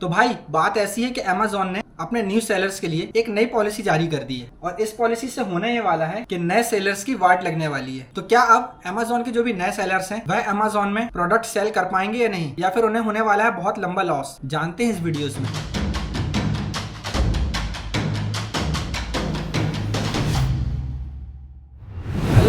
तो भाई बात ऐसी है कि अमेज़न ने अपने न्यू सेलर्स के लिए एक नई पॉलिसी जारी कर दी है और इस पॉलिसी से होने ये वाला है कि नए सेलर्स की वाट लगने वाली है। तो क्या अब अमेज़न के जो भी नए सेलर्स हैं वह अमेज़न में प्रोडक्ट सेल कर पाएंगे या नहीं, या फिर उन्हें होने वाला है बहुत लंबा लॉस, जानते हैं इस वीडियोस में।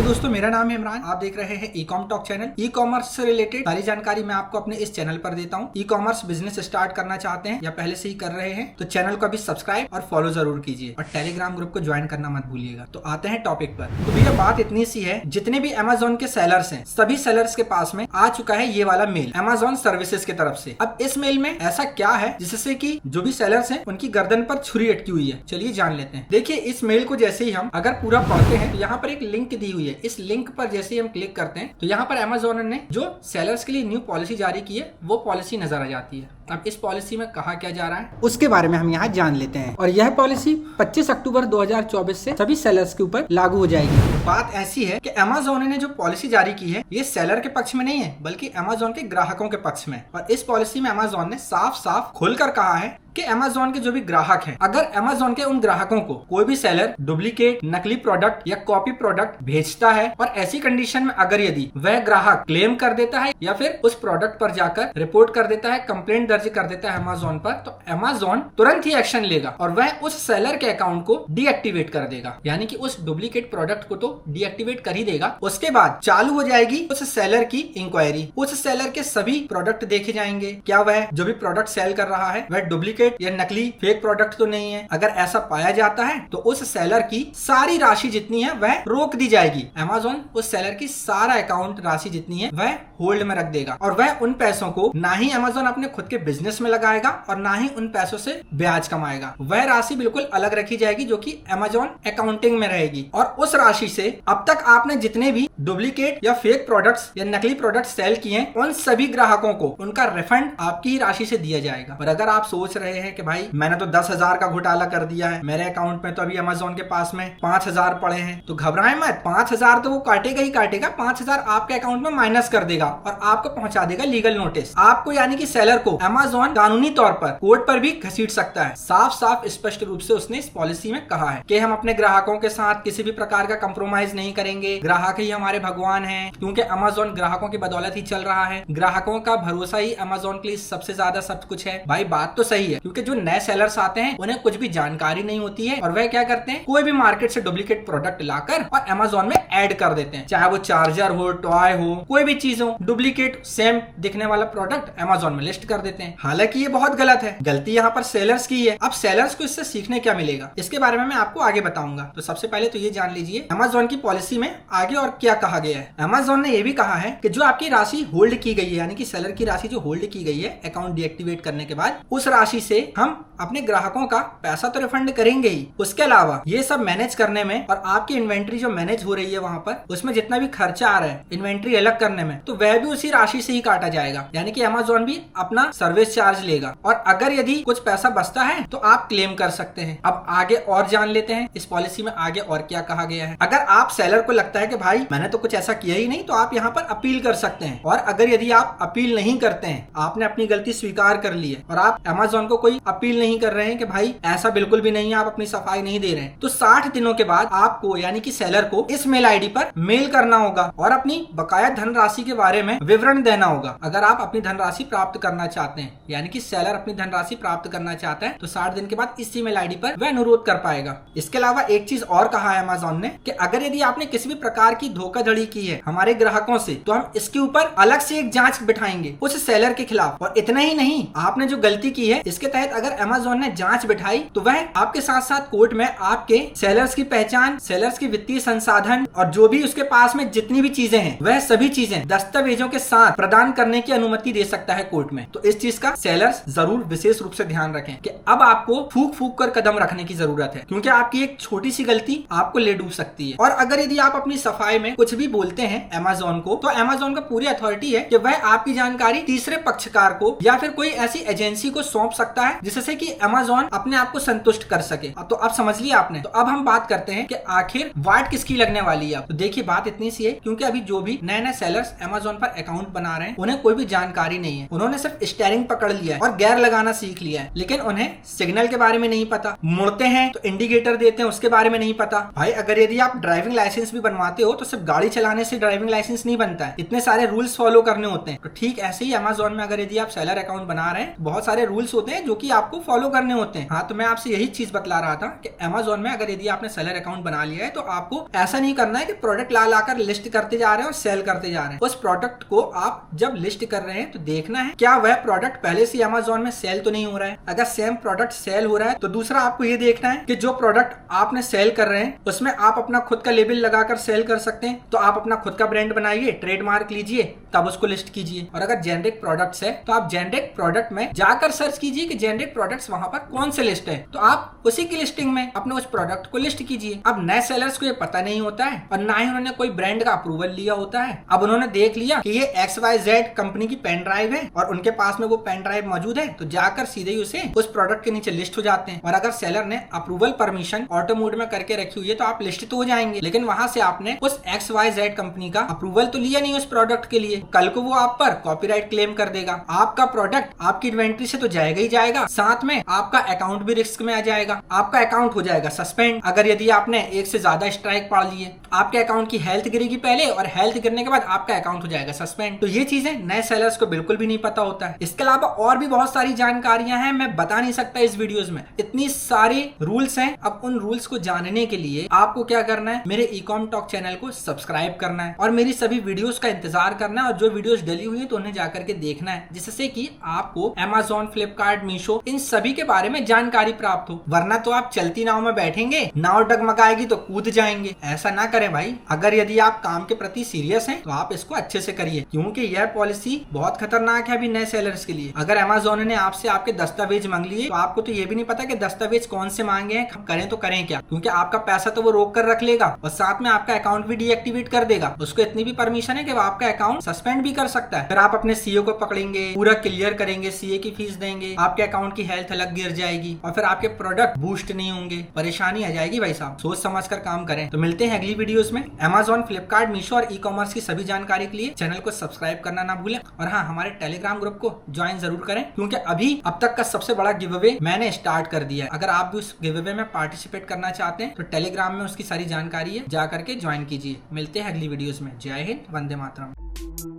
दोस्तों मेरा नाम है इमरान, आप देख रहे हैं e-com talk channel. E commerce से रिलेटेड सारी जानकारी मैं आपको अपने इस चैनल पर देता हूं। ई कॉमर्स बिजनेस स्टार्ट करना चाहते हैं या पहले से ही कर रहे हैं तो चैनल को अभी सब्सक्राइब और फॉलो जरूर कीजिए और टेलीग्राम ग्रुप को ज्वाइन करना मत भूलिएगा। तो आते हैं टॉपिक पर। तो भैया बात इतनी सी है, जितने भी अमेज़न के सेलर्स हैं सभी सेलर्स के पास में आ चुका है ये वाला मेल अमेज़न सर्विसेज की तरफ से। अब इस मेल में ऐसा क्या है जिससे कि जो भी सेलर्स हैं उनकी गर्दन पर छुरी अटकी हुई है, चलिए जान लेते हैं। देखिए इस मेल को जैसे ही हम अगर पूरा पढ़ते हैं तो यहाँ पर एक लिंक दी हुई है। इस लिंक पर जैसे ही हम क्लिक करते हैं तो यहाँ पर अमेज़न ने जो सेलर्स के लिए न्यू पॉलिसी जारी की है वो पॉलिसी नजर आ जाती है। अब इस पॉलिसी में कहा क्या जा रहा है उसके बारे में हम यहाँ जान लेते हैं। और यह पॉलिसी 25 अक्टूबर 2024 से सभी सेलर्स के ऊपर लागू हो जाएगी। बात ऐसी है कि अमेज़न ने जो पॉलिसी जारी की है ये सेलर के पक्ष में नहीं है बल्कि अमेज़न के ग्राहकों के पक्ष में। और इस पॉलिसी में अमेज़न ने साफ साफ खोलकर कहा है कि अमेज़न के जो भी ग्राहक हैं, अगर अमेज़न के उन ग्राहकों को कोई भी सेलर डुप्लीकेट, नकली प्रोडक्ट या कॉपी प्रोडक्ट भेजता है और ऐसी कंडीशन में अगर यदि वह ग्राहक क्लेम कर देता है या फिर उस प्रोडक्ट पर जाकर रिपोर्ट कर देता है, कंप्लेंट दर्ज कर देता है अमेज़न पर, तो अमेज़न तुरंत ही एक्शन लेगा और वह उस सेलर के अकाउंट को डीएक्टिवेट कर देगा। यानी कि उस डुप्लीकेट प्रोडक्ट को तो डीएक्टिवेट कर ही देगा। उसके बाद चालू हो जाएगी उस सेलर की इंक्वायरी। उस सेलर के सभी प्रोडक्ट देखे जाएंगे, क्या वह जो भी प्रोडक्ट सेल कर रहा है वह डुप्लीकेट या नकली फेक प्रोडक्ट तो नहीं है। अगर ऐसा पाया जाता है तो उस सेलर की सारी राशि जितनी है वह रोक दी जाएगी। अमेज़न उस सेलर की सारा अकाउंट राशि जितनी है वह होल्ड में रख देगा और वह उन पैसों को ना ही अमेज़न अपने खुद के बिजनेस में लगाएगा और ना ही उन पैसों से ब्याज कमाएगा। वह राशि बिल्कुल अलग रखी जाएगी जो कि अमेज़न अकाउंटिंग में रहेगी। और उस राशि से अब तक आपने जितने भी डुप्लीकेट या फेक प्रोडक्ट्स या नकली प्रोडक्ट्स सेल किए उन सभी ग्राहकों को उनका रिफंड आपकी ही राशि से दिया जाएगा। और अगर आप सोच रहे हैं कि भाई मैंने तो 10,000 का घोटाला कर दिया है, मेरे अकाउंट में तो अभी अमेज़न के पास में 5,000 पड़े हैं, तो घबराएं मत। 5,000 तो वो काटेगा ही काटेगा, 5,000 आपके अकाउंट में माइनस कर देगा और आपको पहुंचा देगा लीगल नोटिस। आपको यानी कि सेलर को अमेज़न कानूनी तौर पर कोर्ट पर भी घसीट सकता है। साफ साफ स्पष्ट रूप से उसने इस पॉलिसी में कहा है कि हम अपने ग्राहकों के साथ किसी भी प्रकार का कंप्रोमाइज नहीं करेंगे। ग्राहक ही हमारे भगवान हैं, क्योंकि अमेज़न ग्राहकों की बदौलत ही चल रहा है। ग्राहकों का भरोसा ही अमेज़न के लिए सबसे ज्यादा सब कुछ है। भाई बात तो सही है, क्योंकि जो नए सेलर्स आते हैं उन्हें कुछ भी जानकारी नहीं होती है और वह क्या करते हैं, कोई भी मार्केट से डुप्लीकेट प्रोडक्ट लाकर और अमेज़न में ऐड कर देते हैं। चाहे वो चार्जर हो, टॉय हो, कोई भी चीज हो, डुप्लीकेट सेम दिखने वाला प्रोडक्ट अमेज़न में लिस्ट कर देते हैं। हालांकि ये बहुत गलत है, गलती यहाँ पर सेलर्स की है। अब सेलर्स को इससे सीखने क्या मिलेगा इसके बारे में मैं आपको आगे बताऊंगा। तो सबसे पहले तो ये जान लीजिए अमेज़न की पॉलिसी में आगे और क्या कहा गया है। अमेज़न ने यह भी कहा है कि जो आपकी राशि होल्ड की गई है, यानी कि सेलर की राशि जो होल्ड की गई है अकाउंट डीएक्टिवेट करने के बाद, उस राशि से हम अपने ग्राहकों का पैसा तो रिफंड करेंगे ही, उसके अलावा ये सब मैनेज करने में और आपकी इन्वेंट्री जो मैनेज हो रही है वहां पर उसमें जितना भी खर्चा आ रहा है इन्वेंट्री अलग करने में, तो वह भी उसी राशि से ही काटा जाएगा। यानी कि अमेज़न भी अपना सर्विस चार्ज लेगा और अगर यदि कुछ पैसा बचता है तो आप क्लेम कर सकते हैं। अब आगे और जान लेते हैं इस पॉलिसी में आगे और क्या कहा गया है। अगर आप सेलर को लगता है कि भाई मैंने तो कुछ ऐसा किया ही नहीं, तो आप यहाँ पर अपील कर सकते हैं। और अगर यदि आप अपील नहीं करते हैं, आपने अपनी गलती स्वीकार कर ली है और आप अमेज़न को कोई अपील नहीं कर रहे हैं कि भाई ऐसा बिल्कुल भी नहीं है, आप अपनी सफाई नहीं दे रहे हैं, तो 60 दिनों के बाद आपको यानी कि सेलर को इस मेल आईडी पर मेल करना होगा और अपनी बकाया धनराशि के बारे में विवरण देना होगा। अगर आप अपनी धनराशि प्राप्त करना चाहते हैं, यानी कि सेलर अपनी धनराशि प्राप्त करना चाहता है, तो 60 दिन के बाद इसी मेल आईडी पर वह अनुरोध कर पाएगा। इसके अलावा एक चीज और कहा है अमेज़न ने कि अगर यदि आपने किसी भी प्रकार की धोखाधड़ी की है हमारे ग्राहकों से, तो हम इसके ऊपर अलग से एक जांच बिठाएंगे उस सेलर के खिलाफ। और इतना ही नहीं, आपने जो गलती की है इसके तहत अगर अमेज़न ने जांच बिठाई तो वह आपके साथ साथ कोर्ट में आपके सेलर्स की पहचान, सेलर्स की वित्तीय संसाधन और जो भी उसके पास में जितनी भी चीजें हैं वह सभी चीजें दस्तावेजों के साथ प्रदान करने की अनुमति दे सकता है कोर्ट में। तो इस चीज का सेलर्स जरूर विशेष रूप से ध्यान रखें कि अब आपको फूक फूक कर कदम रखने की जरूरत है, क्योंकि आपकी एक छोटी सी गलती आपको ले डूब सकती है। और अगर यदि आप अपनी सफाई में कुछ भी बोलते हैं अमेज़न को, तो अमेज़न का पूरी अथॉरिटी है कि वह आपकी जानकारी तीसरे पक्षकार को या फिर कोई ऐसी एजेंसी को सौंप सकता है जिससे कि अमेज़न अपने आप को संतुष्ट कर सके। तो अब समझ लिया आपने। तो अब हम बात करते हैं कि आखिर वाट किसकी लगने वाली है। तो देखिए बात इतनी सी है, क्योंकि अभी जो भी नए नए सेलर्स अमेज़न पर अकाउंट बना रहे हैं उन्हें कोई भी जानकारी नहीं है। उन्होंने सिर्फ स्टेयरिंग स्टेयरिंग पकड़ लिया है और गियर लगाना सीख लिया है, लेकिन उन्हें सिग्नल के बारे में नहीं पता, मुड़ते हैं तो इंडिकेटर देते हैं उसके बारे में नहीं पता। भाई अगर यदि आप ड्राइविंग लाइसेंस भी बनवाते हो तो सिर्फ गाड़ी चलाने से ड्राइविंग लाइसेंस नहीं बनता है, इतने सारे रूल्स फॉलो करने होते हैं। तो ठीक ऐसे ही अमेज़न में अगर यदि आप सेलर अकाउंट बना रहे हैं तो बहुत सारे रूल्स होते हैं जो कि आपको फॉलो करने होते हैं। हाँ, तो मैं आपसे यही चीज बतला रहा था कि अमेज़न में अगर यदि आपने सेलर अकाउंट बना लिया है तो आपको ऐसा नहीं करना है कि प्रोडक्ट ला लाकर लिस्ट करते जा रहे हैं और सेल करते जा रहे हैं। उस प्रोडक्ट को आप जब लिस्ट कर रहे हैं तो देखना है क्या वह प्रोडक्ट पहले से अमेज़न में सेल तो नहीं हो रहा है। अगर सेम प्रोडक्ट सेल हो रहा है तो दूसरा आपको ये देखना है कि जो प्रोडक्ट आपने सेल कर रहे हैं उसमें आप अपना खुद का लेबल लगाकर सेल कर सकते हैं। तो आप अपना खुद का ब्रांड बनाइए, ट्रेडमार्क लीजिए, तब उसको लिस्ट कीजिए। और अगर जेनेरिक प्रोडक्ट्स है तो आप जेनेरिक प्रोडक्ट में जाकर सर्च कीजिए कि जेनेरिक प्रोडक्ट्स वहां पर कौन से लिस्ट है, तो आप उसी की लिस्टिंग में अपने उस प्रोडक्ट को लिस्ट कीजिए। अब नए सेलर्स को ये पता नहीं होता है और ना ही उन्होंने कोई ब्रांड का अप्रूवल लिया होता है। अब उन्होंने देख लिया कि ये XYZ कंपनी की पेन ड्राइव है और उनके पास में वो पेन ड्राइव मौजूद है, तो जाकर सीधे ही उसे उस प्रोडक्ट के नीचे लिस्ट हो जाते हैं। और अगर सेलर ने अप्रूवल परमिशन ऑटो मोड में करके रखी हुई है तो आप लिस्ट तो हो जाएंगे, लेकिन वहां से आपने उस XYZ कंपनी का अप्रूवल तो लिया नहीं उस प्रोडक्ट के लिए। कल को वो आप पर कॉपीराइट क्लेम कर देगा, आपका प्रोडक्ट आपकी इन्वेंट्री से तो जाएगा ही जाएगा, साथ में आपका अकाउंट भी रिस्क में आ जाएगा, आपका अकाउंट हो जाएगा सस्पेंड। अगर यदि आपने एक से ज्यादा स्ट्राइक पा लिए, आपके अकाउंट की हेल्थ गिरेगी पहले और हेल्थ गिरने के बाद आपका अकाउंट हो जाएगा सस्पेंड। तो ये चीजें नए सेलर्स को बिल्कुल भी नहीं पता होता है। इसके अलावा और भी बहुत सारी जानकारियां हैं, मैं बता नहीं सकता इस वीडियोस में, इतनी सारे रूल्स हैं। अब उन रूल्स को जानने के लिए आपको क्या करना है, मेरे ईकॉम टॉक चैनल को सब्सक्राइब करना है और मेरी सभी वीडियोस का इंतजार करना है और जो वीडियोस डली हुई है तो उन्हें जाकर के देखना है, जिससे कि आपको अमेज़न, फ्लिपकार्ट, मीशो इन सभी के बारे में जानकारी प्राप्त हो। वरना तो आप चलती नाव में बैठेंगे, नाव डगमगाएगी तो कूद जाएंगे। ऐसा ना करें भाई। अगर यदि आप काम के प्रति सीरियस हैं तो आप इसको अच्छे से करिए, क्योंकि यह पॉलिसी बहुत खतरनाक है अभी नए सेलर्स के लिए। अगर अमेज़न ने आपसे आपके दस्तावेज मांग लिए तो आपको तो ये भी नहीं पता कि दस्तावेज कौन से मांगे हैं, करें तो करें क्या, क्योंकि आपका पैसा तो वो रोक कर रख लेगा और साथ में आपका अकाउंट भी डीएक्टिवेट कर देगा। उसको इतनी भी परमिशन है कि वो आपका अकाउंट सस्पेंड भी कर सकता है। फिर आप अपने सीए को पकड़ेंगे, पूरा क्लियर करेंगे, सीए की फीस देंगे, आपके अकाउंट की हेल्थ अलग गिर जाएगी और फिर आपके प्रोडक्ट बूस्ट नहीं होंगे, परेशानी आ जाएगी। भाई साहब सोच समझ कर काम करें। तो मिलते हैं अगली वीडियोस में। अमेज़न, फ्लिपकार्ट, मीशो और ई कॉमर्स की सभी जानकारी के लिए चैनल को सब्सक्राइब करना ना भूलें और हाँ, हमारे टेलीग्राम ग्रुप को ज्वाइन जरूर करें, क्योंकि अभी अब तक का सबसे बड़ा गिव अवे मैंने स्टार्ट कर दिया है। अगर आप भी उस गिव अवे में पार्टिसिपेट करना चाहते हैं तो टेलीग्राम में उसकी सारी जानकारी है, जा करके ज्वाइन कीजिए। मिलते हैं अगली वीडियोस में। जय हिंद, वंदे मातरम।